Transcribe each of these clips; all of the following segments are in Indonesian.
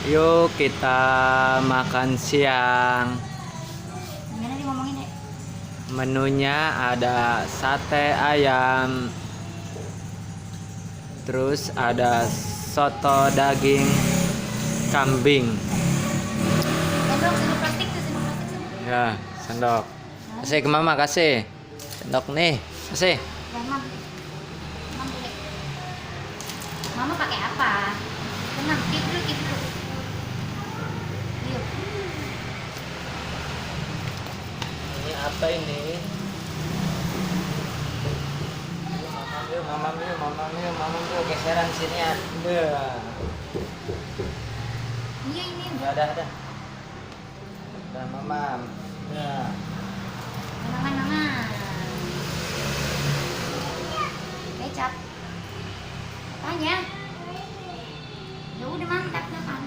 Yuk kita makan siang. Gimana nih ngomongin deh? Menunya ada sate ayam, terus ada soto daging kambing. Sendok plastik tuh, sendok plastik tuh. Ya, sendok. Kasih ke mama, kasih. Sendok nih, kasih. Ya, Mam. Mam boleh. Mama pakai apa? Tenang, keep dulu, keep dulu. Yuk. Ini apa ini? Mama, geseran sini ya. Iya ini. Udah. Udah, mama. Ya. Mama. Kecap. Apanya? Ya udah mantap makan.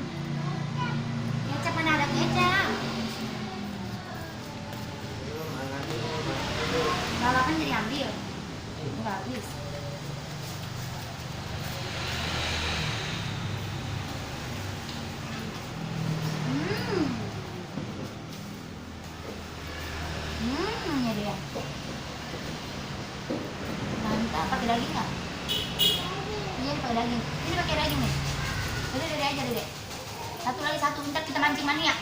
Kecap mana ada kecap? Kalau kan jadi ambil. Enggak habis. Ya dia. Mantap, pakai daging nggak? Iya, pakai daging. Ini pakai daging nih. Udah dari aja deh. Satu lagi satu, ntar kita mancing mania.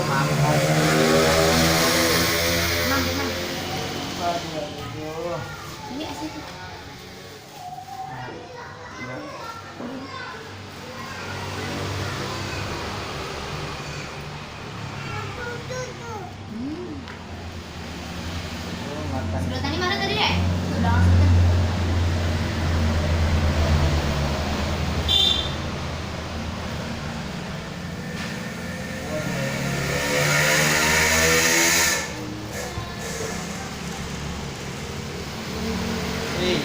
Makan. Mam. Ini asli tuh. Sedotan mana tadi deh? Sudah langsung.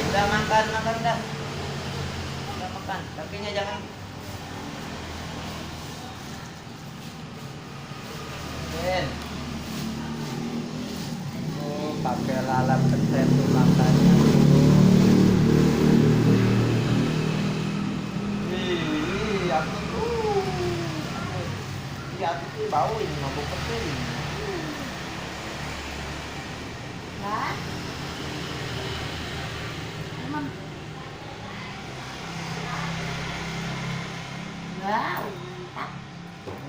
Udah makan dah. Udah makan, kakinya jangan. Ben. Pakai lalap ketet tuh makannya. Aku tuh. Aku tuh bau ini mabuk ketet ini. Lah. Mam. Wow.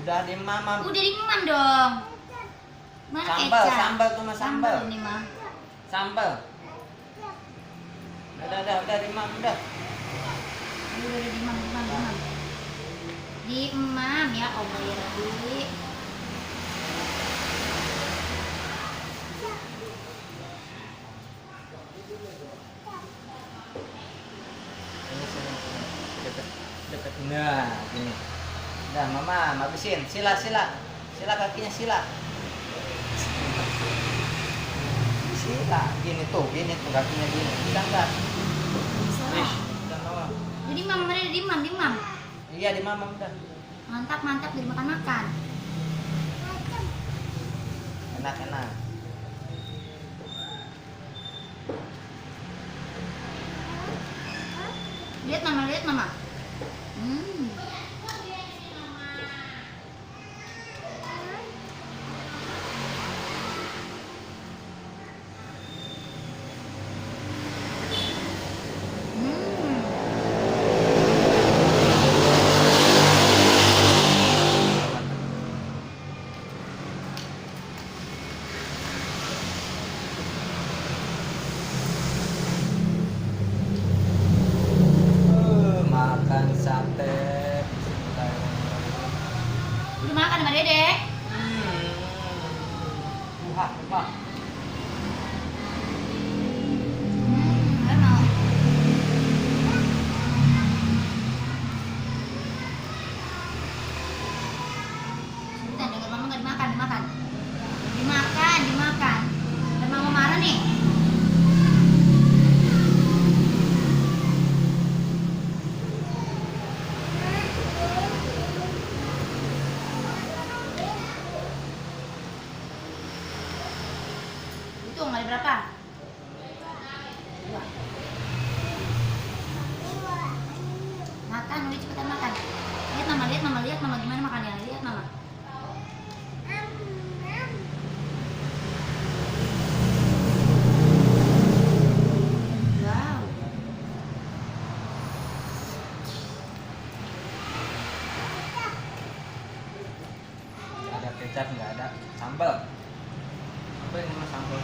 Udah di mama. Udah di Mam dong. Mana Sambal tuh mas sambal. Ini mah. Sambal. Udah di mama udah. Udah di Mam. Di Mam ya Allah ya Rabbi. Deket. Nah, ini. Udah mama, habisin. Sila kakinya sila. Gini tuh kakinya gini. Bisa enggak? Wih, udah mama. Jadi Mam, mana di Mam. Iya di mama udah. Mantap jadi makan. Enak. Lihat mama. Makan sate. Udah makan sama Dedek? Wah. Mau. Sebentar, dengar mama nggak dimakan. Dimakan. Dan mama marah nih. Hitung ada berapa? 2. Makan, udah cepetan makan. Lihat mama, lihat mama, lihat mama gimana makannya. Lihat mama. Wow. Nggak ada kecap, nggak ada sambal. Apa yang nama sambal?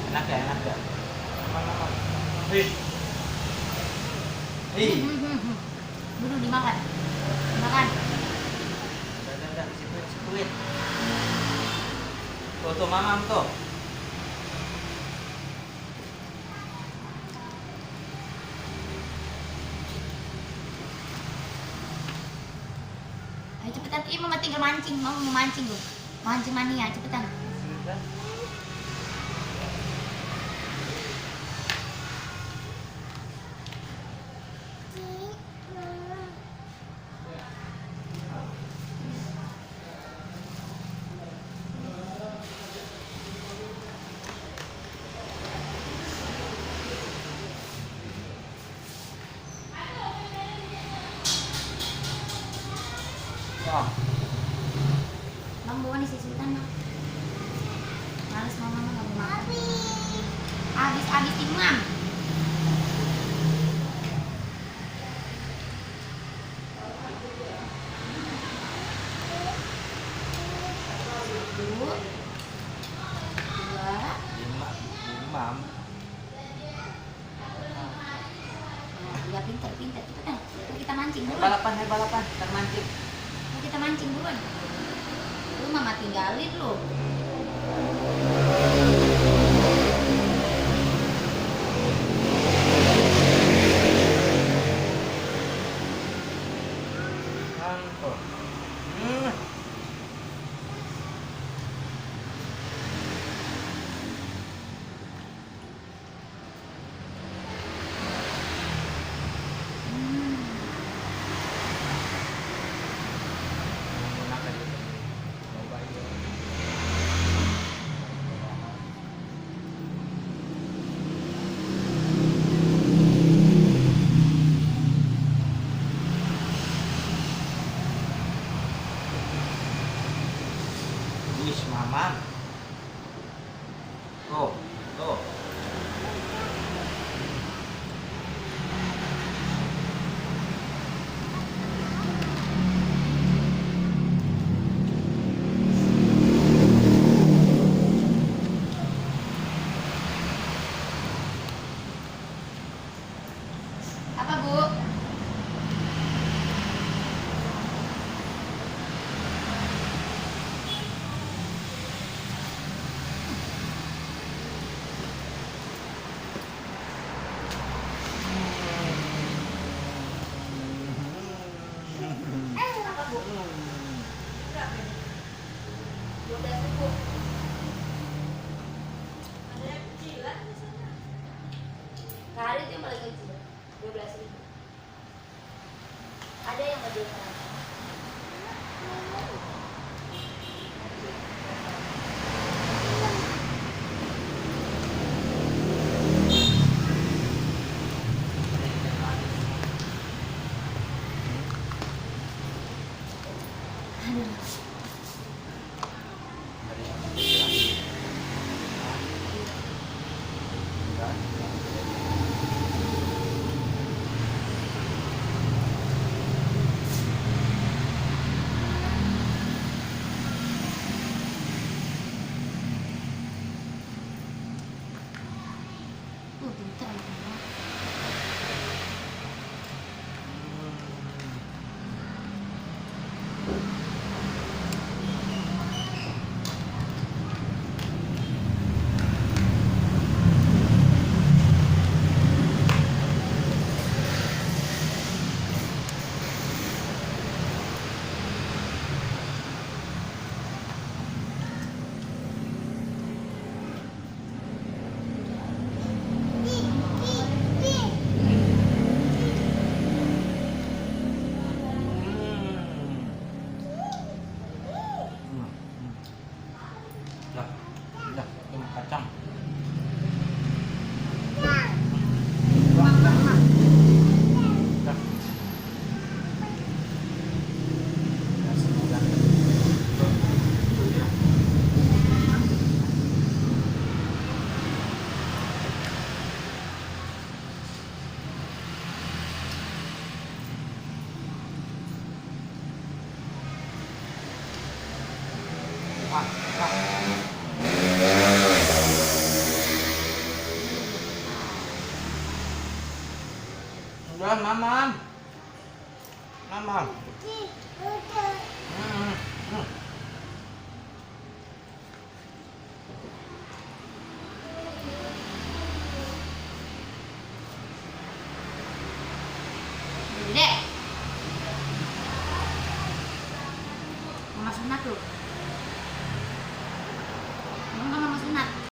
Enak ya, enak ya. Mana? Hei. Hei. Dulu dimakan. Makan. Udah, situin. Tuh, mamam tuh. Ayo cepetan, ini mama tinggal mancing, mama mau mancing loh. Mancing mania, cepetan. Wah, Bang bawa nih cepetan bang. Males mama nggak mau makan. Habis imam. Dua, imam. ya pintar cepetan. Yuk kita mancing buruan. Balapan, kita mancing. Yuk kita mancing buruan. Lu mama tinggalin lu. Mantap. Enak aja. Coba aja. Wis mama. Tuh. Apa bu? Apa bu? 12.000. Kali itu yang paling kecil 12.000. Ada yang lebih murah. Udah, mamam. Mamam. Hmm.